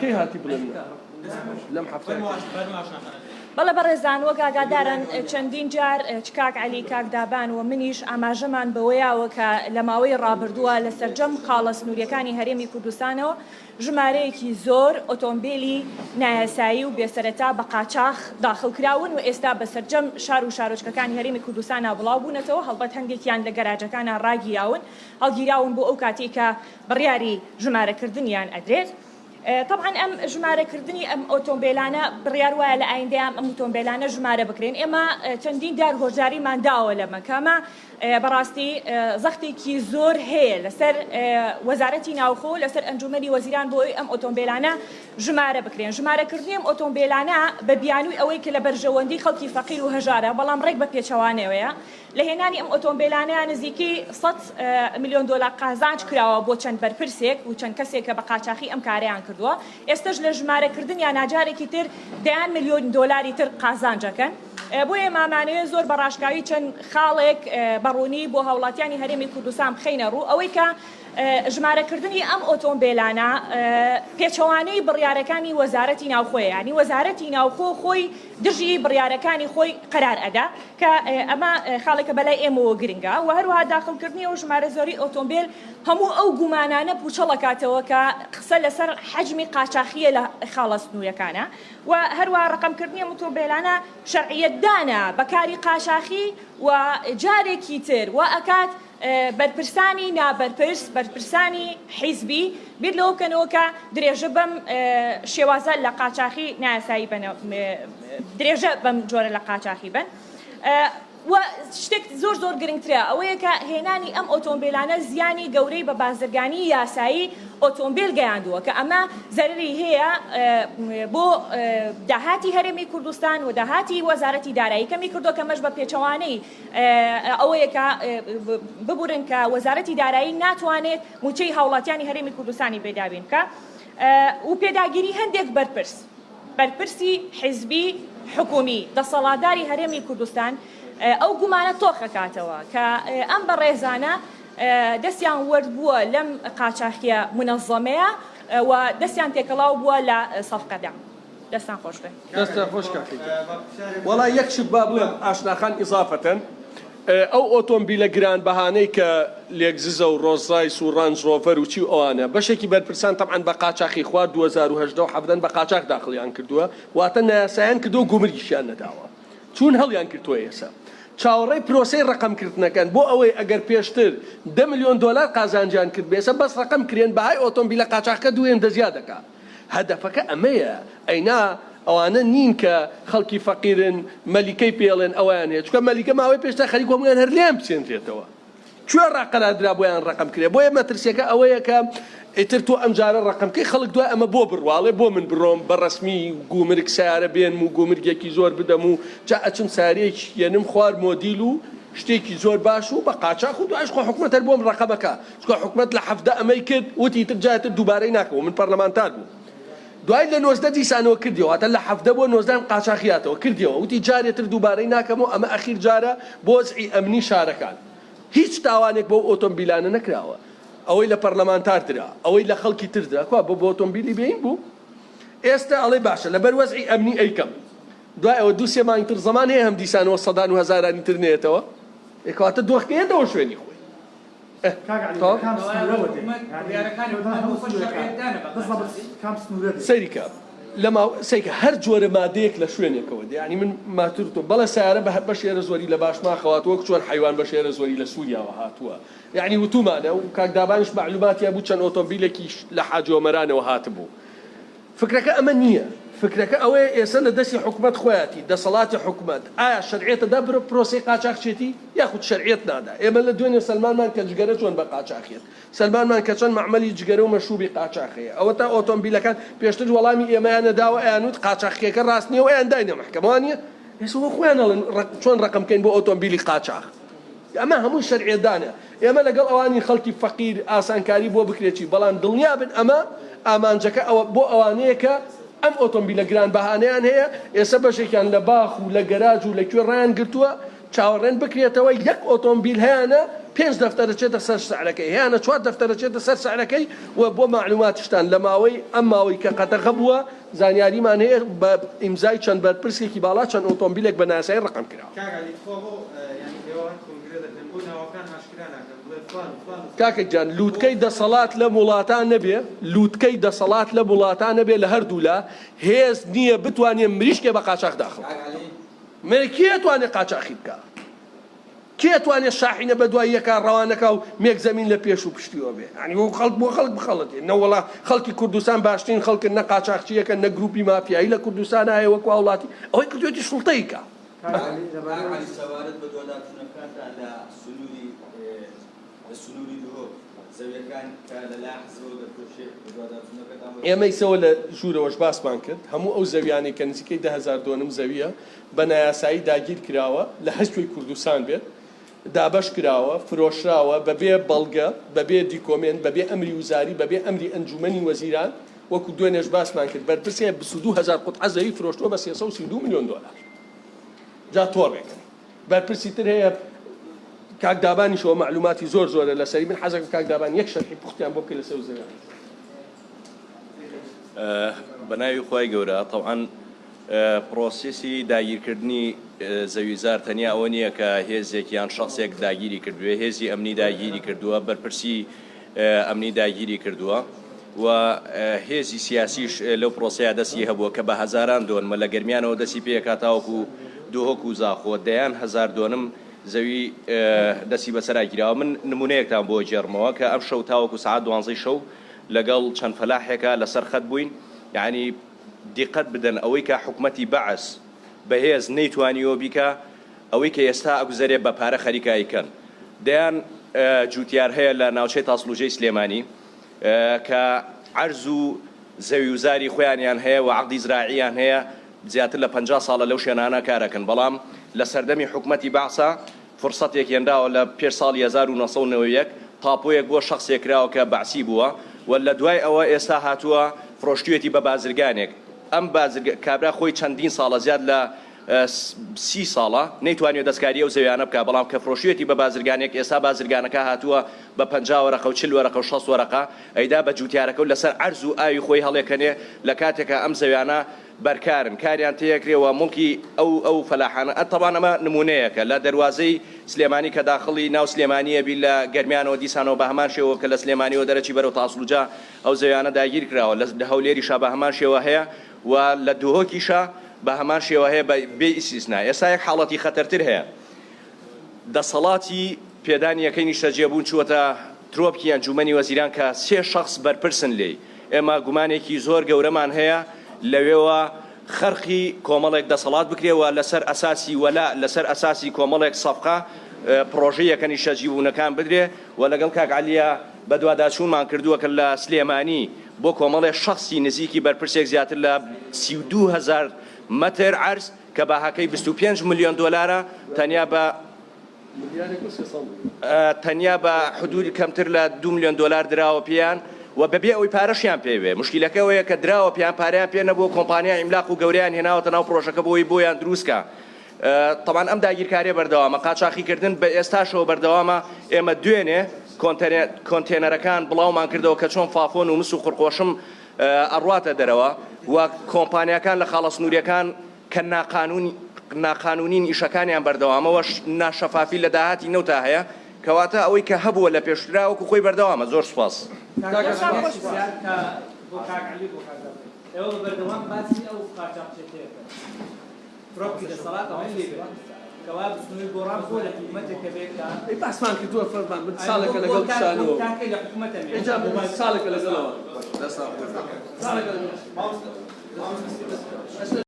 كي هاتي بلنا لم حفتك بەڵێ بەڕێزان وەک ئاگادارن چەندین جار چکاک عەلی کاک دابان و منیش ئاماژەمان بەوەیەوە کە لە ماوەی ڕابردووە لە سەرجەم خاڵە سنووریەکانی هەرێمی کوردستانەوە ژمارەیەکی زۆر ئۆتۆمبیلی نایاسایی و بێسەرەتا بە قاچاغ داخڵکراون و ئێستا بە سەرجەم شار و شارۆچکەکانی هەرێمی کوردستانە بڵاو بوونەتەوە هەڵبەت هەندێکیان لە گەراجەکانە ڕاگیراون هەڵگیراون بۆ ئەو کاتێک کە بڕیاری ژمارەکردنیان ئەدرێت. طبعا ئەم ژمارەکردنی ئەم ئۆتۆمبیلانە بڕیار وایە لە ئایندەیان ئەم ئۆتۆمبیلانە ژمارە بکرێن ئێمە چەندین دار هۆژاریمان داوە لە مەکەمە بەڕاستی زەختێکی زۆر هەیە لەسەر وەزارەتی ناوخۆ لەسەر ئەنجومەنی وەزیران بۆ ئەم ئۆتۆمبیلانە ژمارە بکرێن ژمارەکردنی ئەم ئۆتۆمبیلانە بە بیانووی ئەوەی کە لە بەرژەوەندی خەڵکی فەقیر و هەژارە بەڵام ڕێک بە پێچەوانەوەیە لە هێنانی ئەم ئۆتۆمبیلانە نزیکی 100 میلیۆن دۆلار قازانج کراوە بۆ چەند بەرپرسێک و چەند کەسێک کە بە قاچاقی ئەم کاریان کردووە ئێستش لە ژمارەکردنیان ناجارێکی تر 10 میلیۆن دۆلاری تر قازانجەکەن بۆیە مامانەیە زۆر بەڕاشکاوی چەند خاڵێک بەڕوونی بۆ هاوڵاتیانی هەرێمی کوردستان بخەینە ڕوو ئەوەی کە ژمارەکردنی ئەم ئۆتۆمبیلانە پێچەوانەی بڕیارەکانی وەزارەتی ناوخۆیە ینی وەزارەتی ناوخۆ خۆی دژی بڕیارەکانی خۆی قەرار ئەدا کە ئەمە خاڵێکە بەلای ئێمەوە گرنگە و هەروەها داخڵکردنی ئەو ژمارە زۆری ئۆتۆمبیل هەموو ئەو گومانانە پوچەڵەکاتەوە کە قسە لەسەر حەجمی قاچاخیە لە خاڵە سنوورەکانە و هەروەها ڕقمکردنی ئەم ئۆتۆمبیلانە شەرعیەتدانە بەکاری قاچاخی و جارێکی تر و ئەکات بەرپرسانی نابەرپرس بەرپرسانی حیزبی بیر لەوە بکەنەوە کە درێژە بەم شێوازە لە قاچاخی نایاسایی بن درێژە بەم جۆرە لە قاچاخی بن و شتێک زۆر زۆر گرنگترە ئەوەیە کە هێنانی ئەم ئۆتۆمبیلانە زیانی گەورەی بە بازرگانی یاسایی ئۆتۆمبیل گەیاندووە کە ئەمە زەرری هەیە بۆ داهاتی هەرێمی کوردستان و داهاتی وەزارەتی دارایی کەمی کردو کە مەش بە پێچەوانەی ئەوەیە کە ببورن کە وەزارەتی دارایی ناتوانێت موچەی هاوڵاتیانی هەرێمی کوردستانی پێدابین بکە و پێداگیری هەندێک بەرپرسی حیزبی حکومی دەسەڵاتداری هەرێمی کوردستان ئەو گومانە تۆخەکاتەوە کە ئەم بەڕێزانە دەستیان وەربووە لەم قاچاقیە منەظەمەیە و دەستیان تێکەڵاو بووە لە سەفقەدا دەستان خۆش بێ دەستان خۆش کاکەی وەڵا یەکشت با بڵێم ئاشناخان ئیزافەتەن ئەو ئۆتۆمبیلە گران بەهانەی کە لێگززە و ڕۆزایس و ڕانج ڕۆڤەر و چی و ئەوانە بەشێکی بەرپرسان تەبعەن بە قاچاقی خوارد 2010 حەڤدەن بە قاچاق داخڵیان کردووە واتە نایاساییان کردو و گومرگیشیان نەداوە چون هەڵیان کردووە ئێستا چاوەڕێی پرۆسەی ڕقمکردنەکەن بۆ ئەوەی ئەگەر پێشتر 10 میلیۆن دۆلار قازانجیان کرد بێسە بەس ڕقم کرێن بەهای ئۆتۆمبیلە قاچاقەکە دوێن دەزیا دەکات هەدەفەکە ئەمەیە ئەینا ئەوانە نین کە خەڵکی فەقیرن مەلیکەی پێڵێن ئەویان هەیە چونکە مەلیکە ماوەی پێشتا خەریک کۆمەڵیان هەر لێیان بچێنرێتەوە کوێ ڕاقەرادرا بۆیان ڕقم کرێ بۆیە مەترسیەکە ئەوەیە کە ئیتر تۆ ئەم جارە ڕقمکەی خەڵک دوای ئەمە بۆ بڕواڵێ بۆ من بڕۆم بە ڕەسمی گومرگ سیارە بێنم و گومرگێکی زۆر بدەم و جا ئەچم سارەیەکی یەنم خوار مۆدیل و شتێکی زۆر باش و بە قاچاق و دوایش خۆ حکومەت هەر بۆم ڕقەمەکە چونکە حکومەت لە حەڤدە ئەمەی کرد وتی تر جاتر دووبارەی ناکەوە من پەرلەمانتار بوو دوای لە 19 دیسانەوە کردیەوە هاتە لە 7 بۆ 19 قاچاقیاتەوە کردیەوە وتی جارێتر دووبارەی ناکەمەوە ئەمە ئەخیر جارە بۆ وەزعی ئەمنی شارەکان هیچ تاوانێک بۆ ئۆتۆمبیلانە نەکراوە ئەوەی لە پەرلەمانتار درا ئەوەی لە خەڵکی تر درا بۆ ئۆتۆمبیلی بێین بوو ئێستا ئەڵێ باشە لەبەر وەزعی ئەمنی ئەیکەم دوای ئەوە دوو سێ مانگ تر زەمان هەیە هەم دیسانەوە سەدان و هەزارانی تر نێتەوە ئێکەواتە دۆخکەیەتەوە شوێنی خۆی سەریکە لەما سەیکە هەر جۆرە مادەیەک لە شوێنێکەوە یعنی من ماتورتۆ بەڵێ سیارە بە شێرە زۆری لە باشما خەواتەوە چۆن حیوان بە شێرە زۆری لە سووریاوە هاتووە یعنی وتومانە و کاک دابانش معلوماتیان بوو چەند ئۆتۆمبیلێکی لە حاجۆمەرانەوە هاتبوو فکرەکە ئەمە نییە فکرەکە ئەوەیە ئێستا لە دەستی حکومەت خۆیاتی دەسەڵاتی حکومەت ئایا شەرعێتەدا بڕە پرۆسەی قاچاقچێتی یاخود شەرعێت نادا ئێمە لە دوێنێ سەلمانمان کە جگەرە چۆن بە قاچاقێت سەلمانمان کە چەند معمەلی جگەرە و مەشروبی قاچاقەیە ئەوە تا ئۆتۆمبیلەکان پێشتر وەڵامی ئێمەیان نەداوە ئەیانوت قاچاقیەکە ڕاست نییە و ئەیان داینە محکەمەوە نییە ئێستا خۆیان ئەڵێن چۆن ڕقم بکەین بۆ ئۆتۆمبیلی قاچاق ئەمە هەموو شەرعێدانە ئێمە لەگەڵ ئەوانی خەڵکی فەقیر ئاسانکاری بۆ بکرێتی بەڵام دڵنیا بن ئەمە ئامانجەکە ئەوە بۆ ئەوانەیە کە ئەم ئۆتۆمبیلە گران بەهانەیان هەیە ئێستا بەشێکیان لە باخ و لە گەراج و لەکوێ ڕیان گرتووە چاوەڕێن بکرێتەوە یەک ئۆتۆمبیل هەیەە 5 دەفتەرە چێتە سەر سەعرەکەی هیانە 4 دەفتەرە چێتە سەر سەعرەکەی و بۆ معلوماتیشتان لە ماوەی ئەم ماوەی کە قەتەغە بووە زانیاریمان هەیە بە ئیمزای چەند بەرپرسێکی باڵا چەند ئۆتۆمبیلێک بە ناسایی ڕقم کراوە. کاکە جان لووتکەی دەسەڵات لە وڵاتان نەبێ لووتکەی دەسەڵات لە وڵاتان نەبێ لە هەردوو لە هێز نییە بتوانێت مریشکێ بە قاچاق داخڵ کێ توانێت قاچاقی بکە کێ توانێت شاحینە بە دوای یەکا ڕەوانەکە و مێک زەمین لە پێش و پشتیەوە بێ ینی وەک خەڵک بۆ خەڵک بخەڵەتێ نەوەڵا خەڵکی کوردستان باشترین خەڵکن نە قاچاقچیەکە نە گروپی مافیایی لە کوردستان هەیە وەکو وڵاتی ئەوەی کردوێتی سوڵتەیکە ئێمە ئیسەوە لە ژوورەوەش باسمان کرد هەموو ئەو زەویانەی کە نزیکەی 10,000 دۆنم زەویە بە نایاسایی داگیر کراوە لە هەستوی کوردستان بێت دابەش کراوە فرۆشراوە بەبێ بەڵگە بەبێ دیکۆمێن بەبێ ئەمری وزاری بەبێ ئەمری ئەنجومەنی وەزیران وەکو دوێنێش باسمان کرد بەرپرسێ 22,000 قوتعە زەوی فرۆشتووە بە 332 میلیۆن دۆلار جا تۆڕێکن بەرپرسی تر هەیە کاک دابانیشەوە معلوماتی زۆر زۆرە لەسەری من حەزەکەم کاک دابان یەک شەرحی پوختیان بۆ بکەی لەسەر زەویان بەناوی خۆی گەورە طبعاً پرۆسیسی داگیرکردنی زەویزار تەنیا ئەوە نییە کە هێزێک یان شخصێک داگیری کردووە هێزی ئەمنی داگیری کردووە بەرپرسی ئەمنی داگیری کردووە و هێزی سیاسیش لەو پرۆسەیە دەستی هەبووە کە بە هەزاران دۆنمە لە گەرمیانەوە دەستی پێکا تاوەکو دووهۆک و زاخۆ دەیان 1000 دۆنم زەوی دەستی بەسەراگیراوە من نمونەیەکتان بۆ جێڕمەوە کە ئەم شەو تاوەکو سعات 12 شەو لەگەڵ چەند فەلاحێکە لەسەر خەت بووین یعنی دیقەت بدەن ئەوەی کە حکومەتی بەعس بەهێز نەیتوانیەوە بیکە ئەوەی کە ئێستا ئەگوزارێ بە پارە خەریکایکەن دەیان جوتیار هەیە لە ناوچەی تاسڵوجەی سلێمانی کە عەرز و زەوی وزاری خۆیانیان هەیە و عەقدی زراعیان هەیە زیاتر لە 50 ساڵە لەو شوێنانە کارەکەن بەڵام لە سەردەمی حکومەتی بەعسا فرسەتێک هێنراوە لە پێش ساڵی 1991 تاپۆیەک بۆ شخصێک کراوە کە بەعسی بووە و لە دوای ئەوە ئێستا هاتووە فرۆشتوێتی بە بازرگانێک ئەم کابرا خۆی چەندین ساڵە زیاد لە 30 ساڵە نەیتوانێت دەستکاری ئەو زەویانە بکە بەڵام کە فرۆشتوێتی بە بازرگانێک ئێستا بازرگانەکە هاتووە بە 50 وەرەقە و 40 وەرەقە و 60 وەرەقە ئەیدا بە جوتیارەکە و لەسەر عەرز و ئاوی خۆی هەڵێکەنێ لە کاتێکە ئەم زەویانە بەرکارن کاریان تەیەکرێەوە مڵکی ئەو فەلاحانە ئەتەبان ئەمە نمونەیەکە لە دەواازەی سلێمانی کە داخڵی ناو سلێمانیە بی لە گەرمیانەوە دیسانەوە بە هەمان شێوە کە لە سلێمانیەوە دەرەچی بەرەو تاسڵوجا ئەو زەویانە داگیر کراوە لە هەولێریشا بە هەمان شێوە هەیە و لە دووهۆکیشا بە هەمان شێوە هەیە بێ ئیسیسنا ئێستا یەک حاڵەتی خەتەرتر هەیە دەسەڵاتی پێدانیەکەی نیشتەجێبوون چووەتە ترۆپکی ئەنجومەنی وەزیران کە 3 شخص بەرپرسن لێی ئێمە گومانێکی زۆر گەورەمان هەیە لەوێوە خەرخی کۆمەڵێک دەسەڵات بکرێەوە لەسەر ئەساسی وەلا لەسەر ئەساسی کۆمەڵێک سەفقا پرۆژەیەکە نیشتەجێبوونەکان بدرێ و لەگەڵ کاک عەلیە بە دوواداچوونمان کردووە کە لە سلێمانی بۆ کۆمەڵێک شخصی نزیکی بەرپرسێک زیاتر لە 32,000 مەتر عەرز کە باهاکەی 25 میلیۆن دۆلارە تەنیا بە حدودی کەمتر لە 2 میلیۆن دۆلار دراوە پێیان و بەبێ ئەوەی پارەشیان پێوێ مشکلەکە ئەوەیە کە دراوە پیان پاریان پێ نەبووە کۆمپانیا ئیملاق و گەوریان هێناوەتە ناو پرۆژەکە بۆیان دروستکە طبعاً ئەم داگیرکاریە بەردەوامە قاچاقیکردن بە ئێستاشەوە بەردەوامە ئێمە دوێنێ کۆنتێنەرەکان بڵاومان کردەوە کە چۆن فافۆن و مس و قورقۆشم ئەڕواتە دەرەوە و کۆمپانیەکان لە خاڵە سنووریەکان کە ناقانونین ئیشەکانیان بەردەوامەوەش ناشەفافی لە داهاتی نەوتا هەیە کەواتە ئەوەی کە هەبووە لە پێشترا وەکو خۆی بەردەوامە زۆر سوپاس باسمان کردووە فەرمان من ساڵێکە لەگەڵ شانەوە ساڵێکە لەگەڵەوە